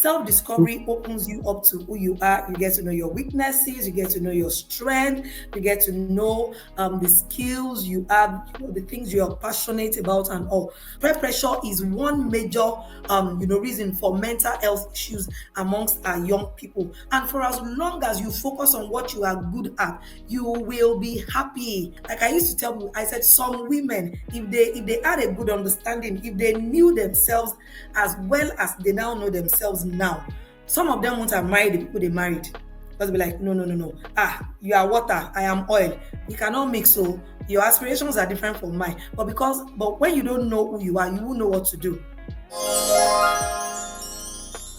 Self-discovery opens you up to who you are. You get to know your weaknesses, you get to know your strength, you get to know the skills you have, the things you are passionate about and all. Peer pressure is one major reason for mental health issues amongst our young people. And for as long as you focus on what you are good at, you will be happy. Like I used to tell you, I said some women, if they had a good understanding, if they knew themselves as well as they now know themselves now, some of them won't have married the people they married. They'll be like, no. You are water, I am oil. We cannot mix, so your aspirations are different from mine. But when you don't know who you are, you won't know what to do.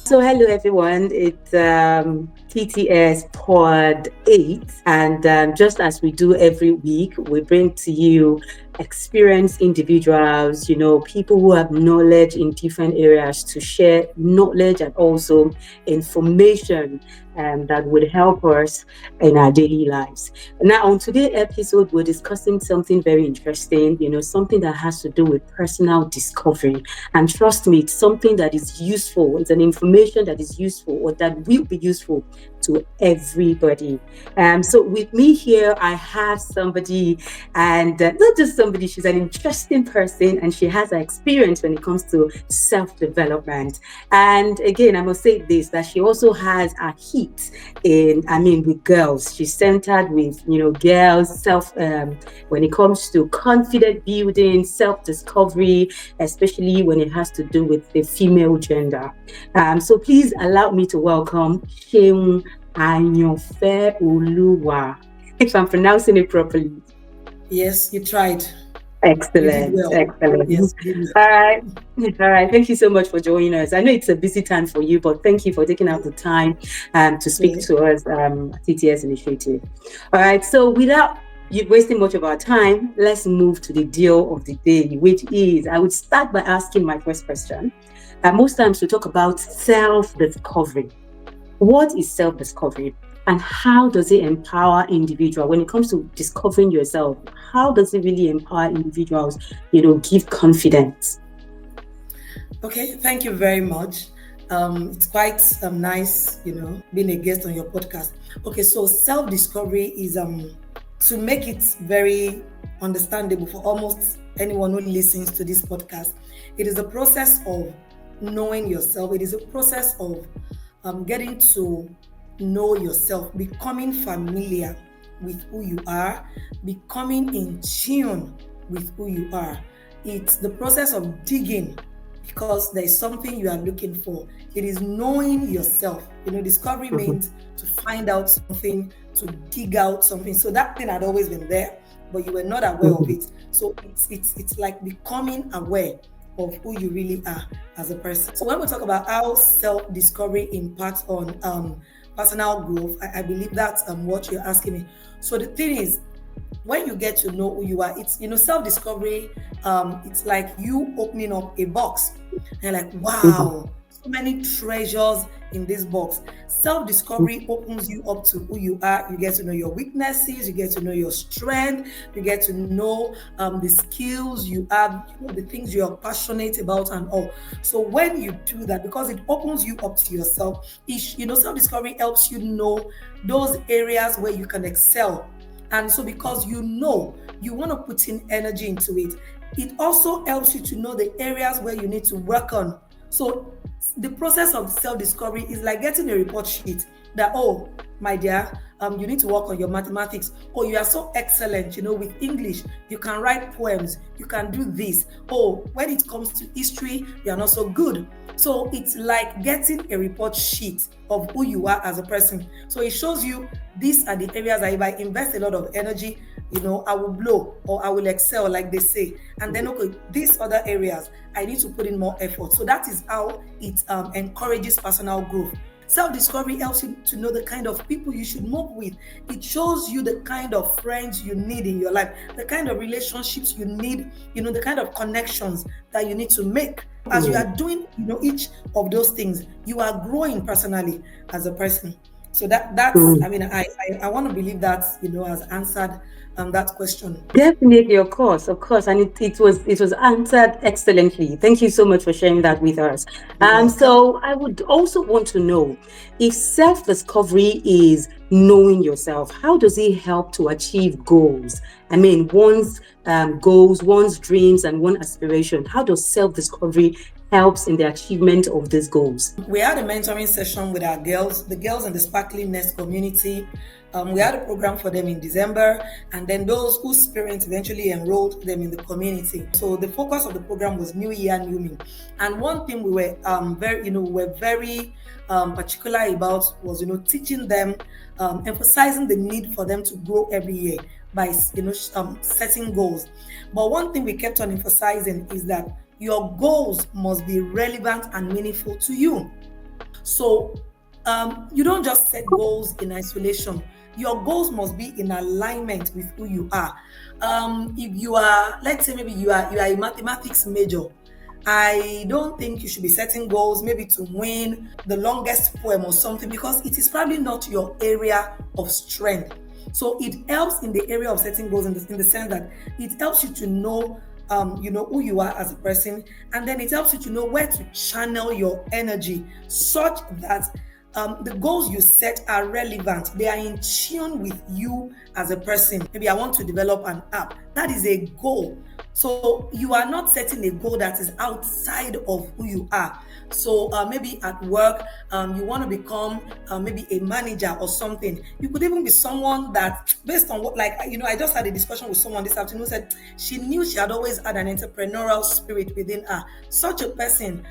So hello everyone, it's TTS Pod 8, and just as we do every week, we bring to you experienced individuals, people who have knowledge in different areas to share knowledge and also information that would help us in our daily lives. Now, on today's episode, we're discussing something very interesting, something that has to do with personal discovery. And trust me, it's something that is useful. It's an information that is useful or that will be useful to everybody. So with me here, I have somebody, and not just somebody, she's an interesting person, and she has an experience when it comes to self-development. And again, I must say this, that she also has a heat with girls. She's centered with, girls, when it comes to confident building, self-discovery, especially when it has to do with the female gender. So please allow me to welcome Seun Ayanfeoluwa, if I'm pronouncing it properly. Yes, you tried. Excellent. You did well. Excellent. Yes, All right. Thank you so much for joining us. I know it's a busy time for you, but thank you for taking out the time to speak to us, TTS Initiative. All right. So without you wasting much of our time, let's move to the deal of the day, which is, I would start by asking my first question. Most times we talk about self-discovery. What is self-discovery? And how does it empower individuals when it comes to discovering yourself? How does it really empower individuals, give confidence? Okay, thank you very much. It's quite nice, being a guest on your podcast. Okay, so self-discovery is, to make it very understandable for almost anyone who listens to this podcast, it is a process of knowing yourself. It is a process of getting to know yourself, becoming familiar with who you are, becoming in tune with who you are. It's the process of digging because there is something you are looking for. It is knowing yourself. Discovery means to find out something, to dig out something. So that thing had always been there, but you were not aware of it. So it's like becoming aware of who you really are as a person. So when we talk about how self-discovery impacts on personal growth, I believe that's what you're asking me. So the thing is, when you get to know who you are, it's self-discovery, it's like you opening up a box and like, wow, so many treasures in this box. Self-discovery opens you up to who you are. You get to know your weaknesses, you get to know your strength, you get to know the skills you have, the things you are passionate about and all. So when you do that, because it opens you up to yourself, self-discovery helps you know those areas where you can excel. And so because you want to put in energy into it, it also helps you to know the areas where you need to work on. So the process of self-discovery is like getting a report sheet that, oh, my dear, you need to work on your mathematics. Oh, you are so excellent, with English. You can write poems. You can do this. Oh, when it comes to history, you are not so good. So it's like getting a report sheet of who you are as a person. So it shows you these are the areas that if I invest a lot of energy, I will blow or I will excel, like they say. And then, okay, these other areas, I need to put in more effort. So that is how it encourages personal growth. Self-discovery helps you to know the kind of people you should move with. It shows you the kind of friends you need in your life, the kind of relationships you need, the kind of connections that you need to make. As you are doing, each of those things, you are growing personally as a person. So that's I mean I want to believe that has answered that question. Definitely, of course, and it was answered excellently. Thank you so much for sharing that with us. You're welcome. So I would also want to know if self-discovery is knowing yourself, how does it help to achieve goals? I mean, one's goals, one's dreams, and one aspiration. How does self-discovery helps in the achievement of these goals? We had a mentoring session with our girls, the girls in the Sparkling Nest community. We had a program for them in December, and then those whose parents eventually enrolled them in the community. So the focus of the program was New Year, New Me. And one thing we were very particular about was teaching them, emphasizing the need for them to grow every year by setting goals. But one thing we kept on emphasizing is that your goals must be relevant and meaningful to you. So you don't just set goals in isolation. Your goals must be in alignment with who you are. If you are, let's say maybe you are a mathematics major, I don't think you should be setting goals maybe to win the longest poem or something, because it is probably not your area of strength. So it helps in the area of setting goals in the sense that it helps you to know who you are as a person, and then it helps you to know where to channel your energy such that the goals you set are relevant. They are in tune with you as a person. Maybe I want to develop an app. That is a goal. So you are not setting a goal that is outside of who you are. So maybe at work, you want to become maybe a manager or something. You could even be someone that, based on what, I just had a discussion with someone this afternoon who said she knew she had always had an entrepreneurial spirit within her. Such a person,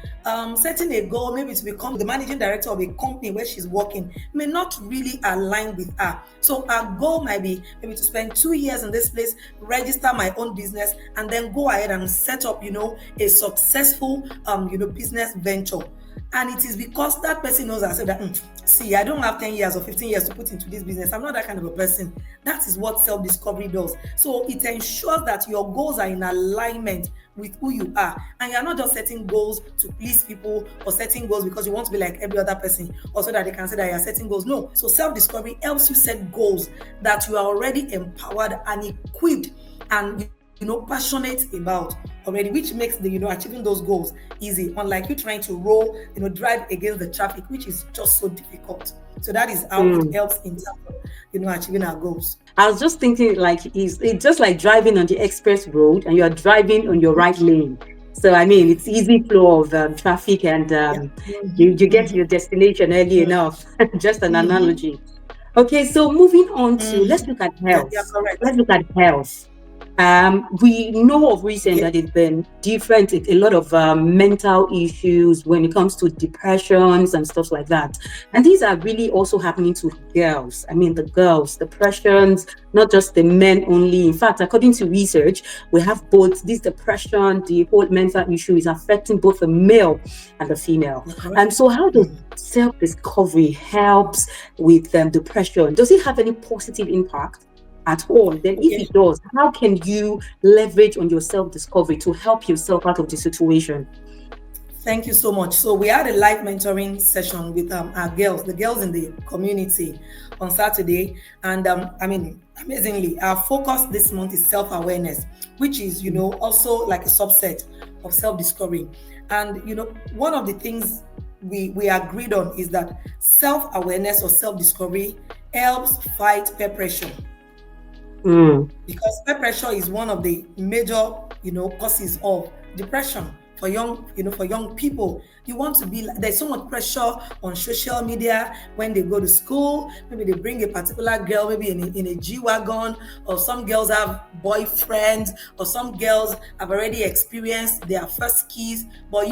setting a goal maybe to become the managing director of a company where she's working may not really align with her. So our goal might be maybe to spend 2 years in this place, register my own business, and then go ahead and set up, a successful, business venture. And it is because that person knows herself that, see, I don't have 10 years or 15 years to put into this business. I'm not that kind of a person. That is what self-discovery does. So it ensures that your goals are in alignment with who you are. And you're not just setting goals to please people or setting goals because you want to be like every other person or so that they can say that you're setting goals. No. So self-discovery helps you set goals that you are already empowered and equipped and passionate about already, which makes the achieving those goals easy, unlike you trying to drive against the traffic, which is just so difficult. So that is how it helps in terms of achieving our goals. I was just thinking, it's just like driving on the express road and you are driving on your right lane. So I mean, it's easy flow of traffic, and you get to your destination early enough. Just an analogy. Okay, so moving on to let's look at health. Yeah, correct. Let's look at health. We know of recent that it's been different, a lot of mental issues when it comes to depressions and stuff like that. And these are really also happening to girls. I mean, the girls, depressions, not just the men only. In fact, according to research, we have both this depression, the whole mental issue is affecting both the male and the female. And so how does self-discovery helps with depression? Does it have any positive impact at all? Then if it does, how can you leverage on your self-discovery to help yourself out of the situation? Thank you so much. So we had a live mentoring session with our girls, the girls in the community on Saturday. And amazingly, our focus this month is self-awareness, which is, also like a subset of self-discovery. And, one of the things we agreed on is that self-awareness or self-discovery helps fight peer pressure. Because peer pressure is one of the major, causes of depression for young people. You want to be there's so much pressure on social media when they go to school. Maybe they bring a particular girl, maybe in a G-Wagon, or some girls have boyfriends, or some girls have already experienced their first kiss. But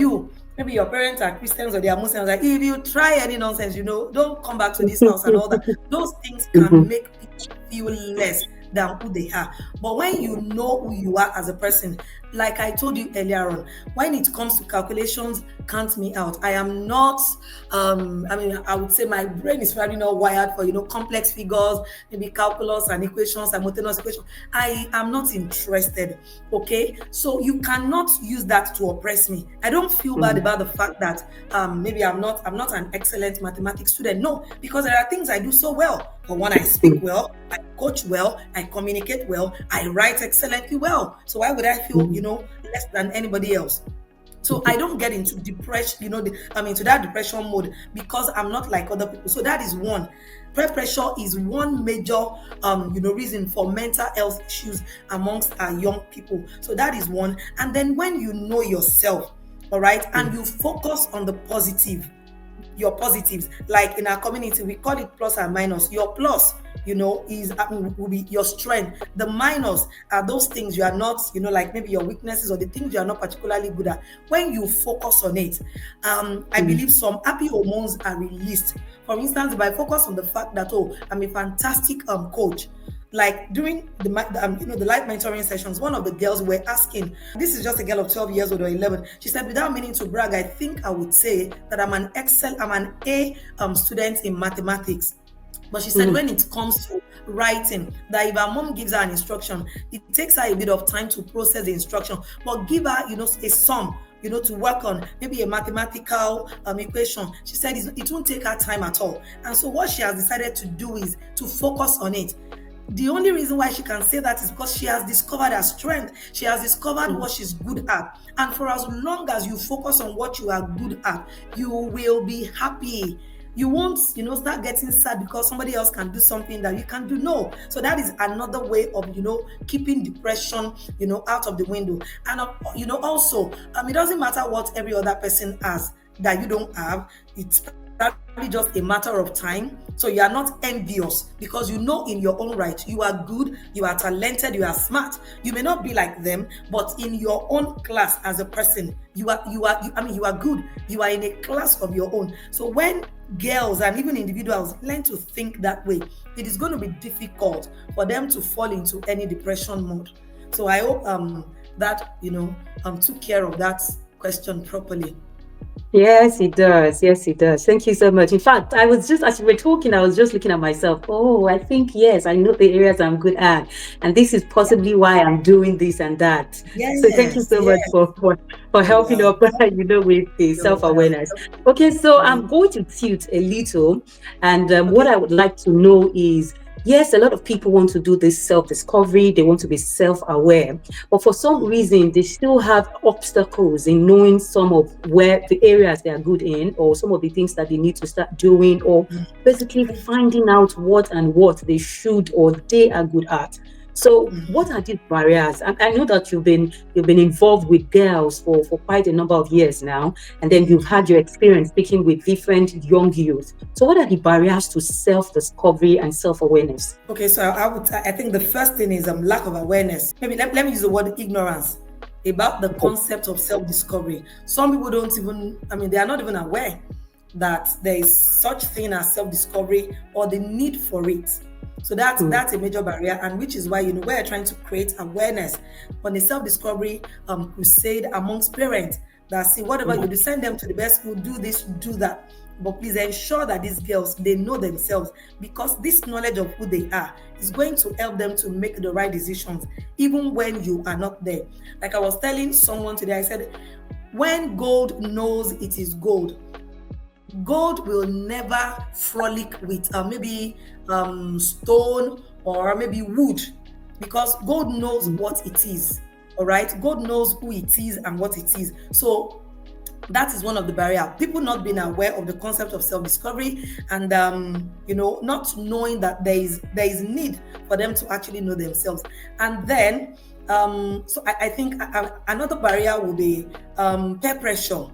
maybe your parents are Christians or they are Muslims. Like, if you try any nonsense, don't come back to this house and all that. Those things can make people feel less than who they are. But when you know who you are as a person, like I told you earlier on, when it comes to calculations, count me out. I am not, I would say my brain is probably not wired for, complex figures, maybe calculus and equations, simultaneous equations. I am not interested. Okay. So you cannot use that to oppress me. I don't feel bad about the fact that maybe I'm not an excellent mathematics student. No, because there are things I do so well. For one, I speak well, I coach well, I communicate well, I write excellently well. So why would I feel, less than anybody else? So I don't get into depression, into that depression mode because I'm not like other people. So that is one. Peer pressure is one major, reason for mental health issues amongst our young people. So that is one. And then when you know yourself, all right, and you focus on the positive, your positives, like in our community we call it plus and minus. Your plus is will be your strength. The minus are those things you are not, like maybe your weaknesses or the things you are not particularly good at. When you focus on it, I believe some happy hormones are released. For instance, if I focus on the fact that I'm a fantastic coach, like during the live mentoring sessions, one of the girls were asking, this is just a girl of 12 years old or 11. She said, without meaning to brag, I think I would say that I'm an A student in mathematics. But she said when it comes to writing, that if her mom gives her an instruction, it takes her a bit of time to process the instruction, but give her, a sum, to work on, maybe a mathematical equation. She said it won't take her time at all. And so what she has decided to do is to focus on it. The only reason why she can say that is because she has discovered her strength. She has discovered what she's good at. And for as long as you focus on what you are good at, you will be happy. You won't, start getting sad because somebody else can do something that you can do. No. So that is another way of, keeping depression, out of the window. And, also, it doesn't matter what every other person has that you don't have. It's probably just a matter of time. So you are not envious because in your own right, you are good, you are talented, you are smart. You may not be like them, but in your own class as a person, you are good. You are in a class of your own. So when girls and even individuals learn to think that way, it is going to be difficult for them to fall into any depression mode. So I hope that took care of that question properly. Yes, it does. Yes, it does. Thank you so much. In fact, I was just, as you were talking, I was just looking at myself. Oh, I think, yes, I know the areas I'm good at. And this is possibly why I'm doing this and that. Yes, so thank you so much for helping up, with the self-awareness. Okay, so I'm going to tilt a little. And what I would like to know is, yes, a lot of people want to do this self-discovery. They want to be self-aware. But for some reason, they still have obstacles in knowing some of where the areas they are good in, or some of the things that they need to start doing, or basically finding out what they should or they are good at. So what are these barriers? I know that you've been involved with girls for quite a number of years now, and then you've had your experience speaking with different young youth. So what are the barriers to self-discovery and self-awareness? Okay, so I think the first thing is lack of awareness. Maybe let me use the word ignorance about the concept of self-discovery. Some people don't even, they are not even aware that there is such thing as self-discovery or the need for it. So that's a major barrier, and which is why we're trying to create awareness on the self-discovery crusade amongst parents that see whatever you do, send them to the best school, do this, do that. But please ensure that these girls, they know themselves, because this knowledge of who they are is going to help them to make the right decisions, even when you are not there. Like I was telling someone today, I said, when gold knows it is gold, gold will never frolic with maybe stone or maybe wood, because gold knows what it is. All right, gold knows who it is and what it is. So that is one of the barriers. People not being aware of the concept of self-discovery, and not knowing that there is need for them to actually know themselves. And then so I think another barrier would be peer pressure,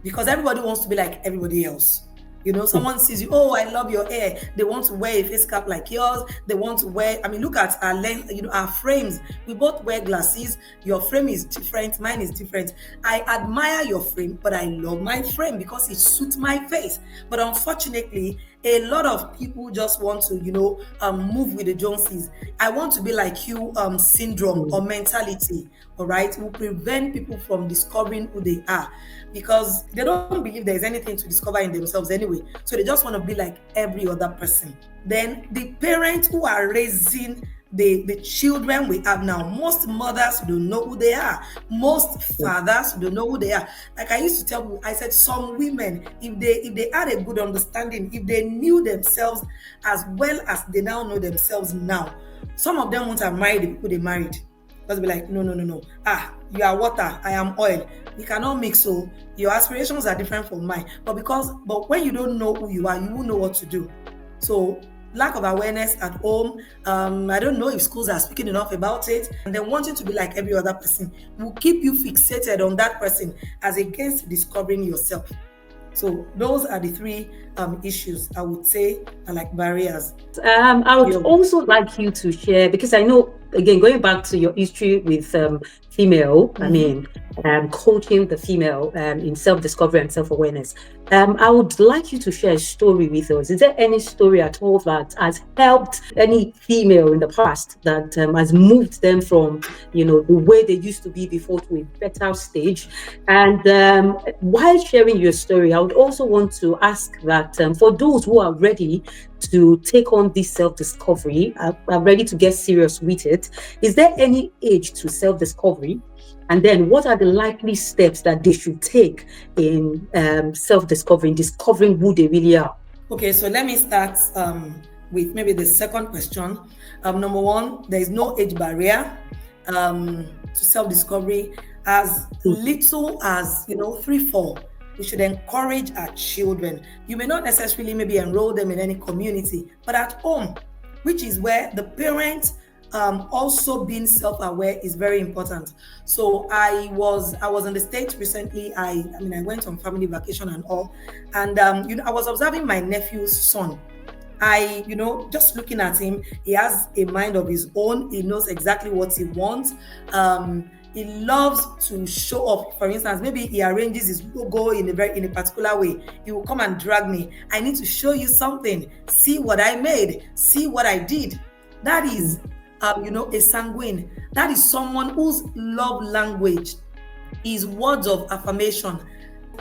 because everybody wants to be like everybody else. Someone sees you, oh, I love your hair. They want to wear a face cap like yours. They want to wear, look at our length, our frames. We both wear glasses. Your frame is different. Mine is different. I admire your frame, but I love my frame because it suits my face. But unfortunately, A lot of people just want to, move with the Joneses. I want to be like you, syndrome or mentality, all right, will prevent people from discovering who they are, because they don't believe there's anything to discover in themselves anyway. So they just want to be like every other person. Then the parents who are raising the children we have now, most mothers don't know who they are, most fathers don't know who they are. Like I used to tell people, I said some women, if they had a good understanding, if they knew themselves as well as they now know themselves now, some of them won't have married the people they married. Just be like, no. You are water, I am oil. We cannot mix, so your aspirations are different from mine. But when you don't know who you are, you won't know what to do. So lack of awareness at home. I don't know if schools are speaking enough about it. And then wanting to be like every other person will keep you fixated on that person as against discovering yourself. So those are the three issues I would say are like barriers. I would also like you to share, because I know, again, going back to your history with female, coaching the female in self-discovery and self-awareness. I would like you to share a story with us. Is there any story at all that has helped any female in the past, that has moved them from, the way they used to be before to a better stage? And while sharing your story, I would also want to ask that for those who are ready to take on this self-discovery, are ready to get serious with it, is there any age to self-discovery? And then what are the likely steps that they should take in self-discovery, discovering who they really are? Okay, so let me start with maybe the second question. Number one, there is no age barrier to self-discovery. As little as 3-4, we should encourage our children. You may not necessarily maybe enroll them in any community, but at home, which is where the parents also being self-aware is very important. So I was in the States recently. I went on family vacation and all, and I was observing my nephew's son. Just looking at him, he has a mind of his own. He knows exactly what he wants. He loves to show off. For instance, maybe he arranges his logo in a particular way. He will come and drag me. I need to show you something. See what I made. See what I did. That is a sanguine. That is someone whose love language is words of affirmation.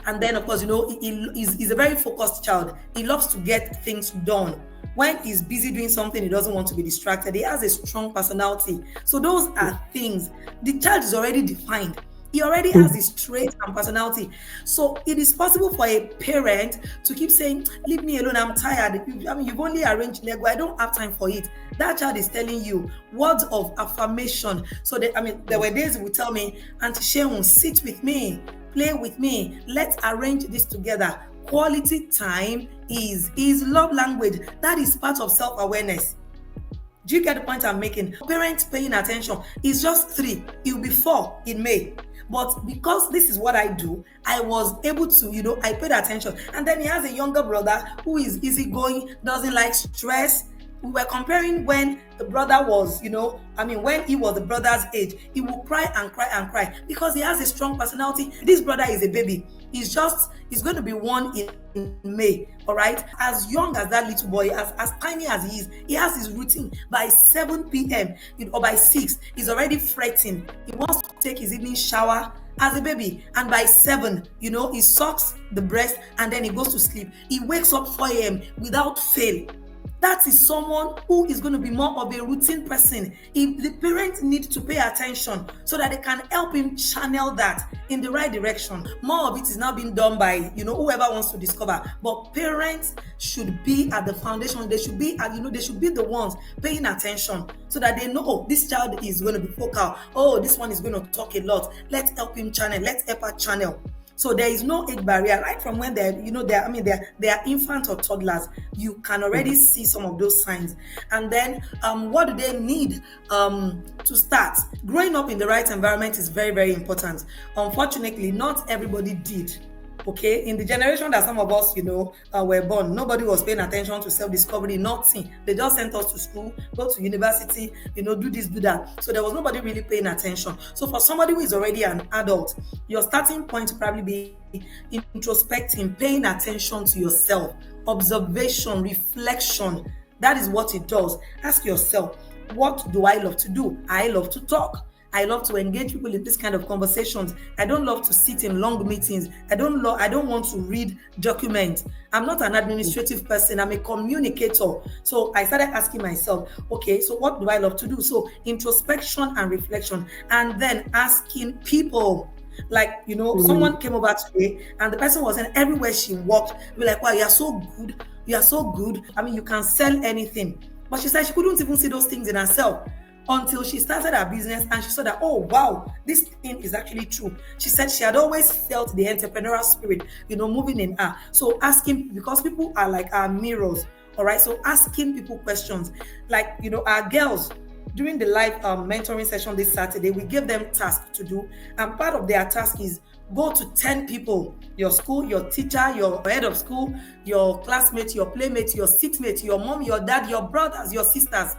And then, of course, he's a very focused child. He loves to get things done. When he's busy doing something, he doesn't want to be distracted. He has a strong personality. So those are things. The child is already defined. He already has his traits and personality. So it is possible for a parent to keep saying, leave me alone, I'm tired. You've only arranged Lego, I don't have time for it. That child is telling you words of affirmation. So there were days he would tell me, Auntie Seun, sit with me, play with me, let's arrange this together. Quality time is love language. That is part of self-awareness. Do you get the point I'm making? Parents paying attention. He's just 3. He'll be 4 in May. But because this is what I do, I was able to, I paid attention. And then he has a younger brother who is easygoing, doesn't like stress. We were comparing when the brother was, when he was the brother's age, he will cry and cry and cry because he has a strong personality. This brother is a baby. He's going to be 1 in May, all right? As young as that little boy, as tiny as he is, he has his routine. By 7 p.m. or by 6, he's already fretting. He wants to take his evening shower as a baby. And by 7, he sucks the breast and then he goes to sleep. He wakes up 4 a.m. without fail. That is someone who is going to be more of a routine person. If the parents need to pay attention so that they can help him channel that in the right direction. More of it is now being done by, whoever wants to discover. But parents should be at the foundation. They should be, they should be the ones paying attention so that they know, oh, this child is going to be focal. Oh, this one is going to talk a lot. Let's help him channel. Let's help her channel. So there is no age barrier right from when they're infant or toddlers. You can already see some of those signs. And then what do they need to start? Growing up in the right environment is very, very important. Unfortunately, not everybody did. Okay, in the generation that some of us, were born, nobody was paying attention to self-discovery, nothing. They just sent us to school, go to university, do this, do that. So there was nobody really paying attention. So for somebody who is already an adult, your starting point will probably be introspecting, paying attention to yourself. observation, reflection. That is what it does. Ask yourself, what do I love to do? I love to talk. I love to engage people in this kind of conversations. I don't love to sit in long meetings. I don't want to read documents. I'm not an administrative person. I'm a communicator. So I started asking myself, okay, so what do I love to do? So introspection and reflection, and then asking people. Like, someone came over today and the person was saying everywhere she walked, we were like, wow, you're so good. You're so good. I mean, you can sell anything. But she said she couldn't even see those things in herself until she started her business and she saw that, oh, wow, this thing is actually true. She said she had always felt the entrepreneurial spirit, moving in her. So asking, because people are like our mirrors, all right? So asking people questions, like, our girls, during the live mentoring session this Saturday, we gave them tasks to do. And part of their task is go to 10 people, your school, your teacher, your head of school, your classmates, your playmates, your seatmates, your mom, your dad, your brothers, your sisters.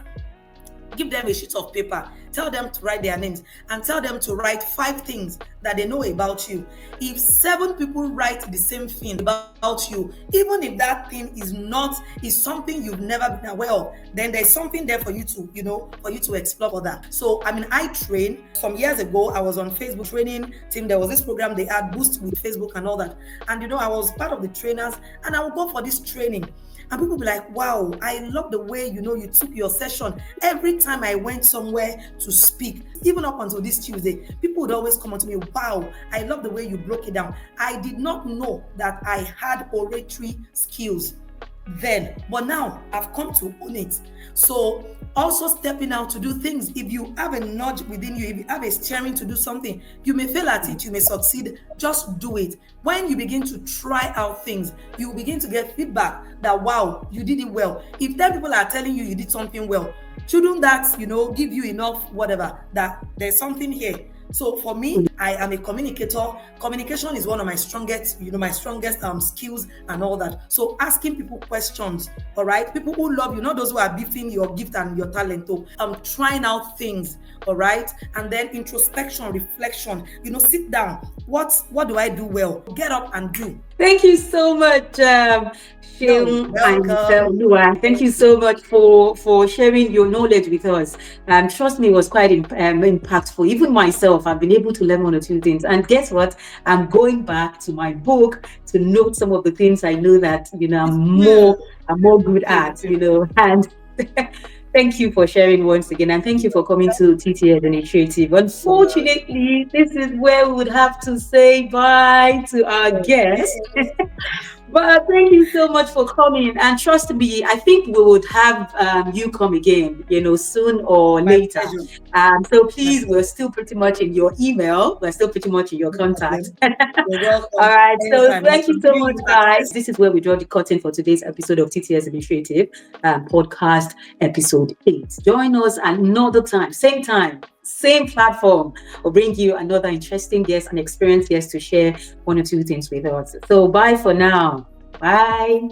Give them a sheet of paper, tell them to write their names, and tell them to write 5 things that they know about you. If 7 people write the same thing about you, even if that thing is something you've never been aware of, then there's something there for you to explore for that. So, I trained some years ago. I was on Facebook training team. There was this program they had, Boost with Facebook and all that. And, I was part of the trainers, and I would go for this training. And people be like, wow, I love the way, you took your session. Every time I went somewhere to speak, even up until this Tuesday, people would always come up to me, wow, I love the way you broke it down. I did not know that I had oratory skills then, but now I've come to own it. So also stepping out to do things. If you have a nudge within you, if you have a steering to do something, you may fail at it, you may succeed, just do it. When you begin to try out things, you begin to get feedback that, wow, you did it well. If 10 people are telling you did something well, shouldn't that, give you enough, whatever, that there's something here? So for me, I am a communicator. Communication is one of my strongest, skills and all that. So asking people questions, all right? People who love you, not those who are beefing your gift and your talent. So trying out things, all right? And then introspection, reflection, sit down. What do I do well? Get up and do. Thank you so much, Seun Ayanfeoluwa. Thank you so much for sharing your knowledge with us. Trust me, it was quite impactful. Even myself, I've been able to learn 1 or 2 things. And guess what? I'm going back to my book to note some of the things I know that I'm more good at. And thank you for sharing once again, and thank you for coming to TTS Initiative. Unfortunately, this is where we would have to say bye to our guest. But thank you so much for coming. And trust me, I think we would have you come again, soon or later. So please, we're still pretty much in your email. We're still pretty much in your contact. All right. So thank you so much, guys. This is where we draw the curtain for today's episode of TTS Initiative Podcast, episode 8. Join us another time, same platform. We'll bring you another interesting guest and experienced guest to share 1 or 2 things with us. So bye for now. Bye.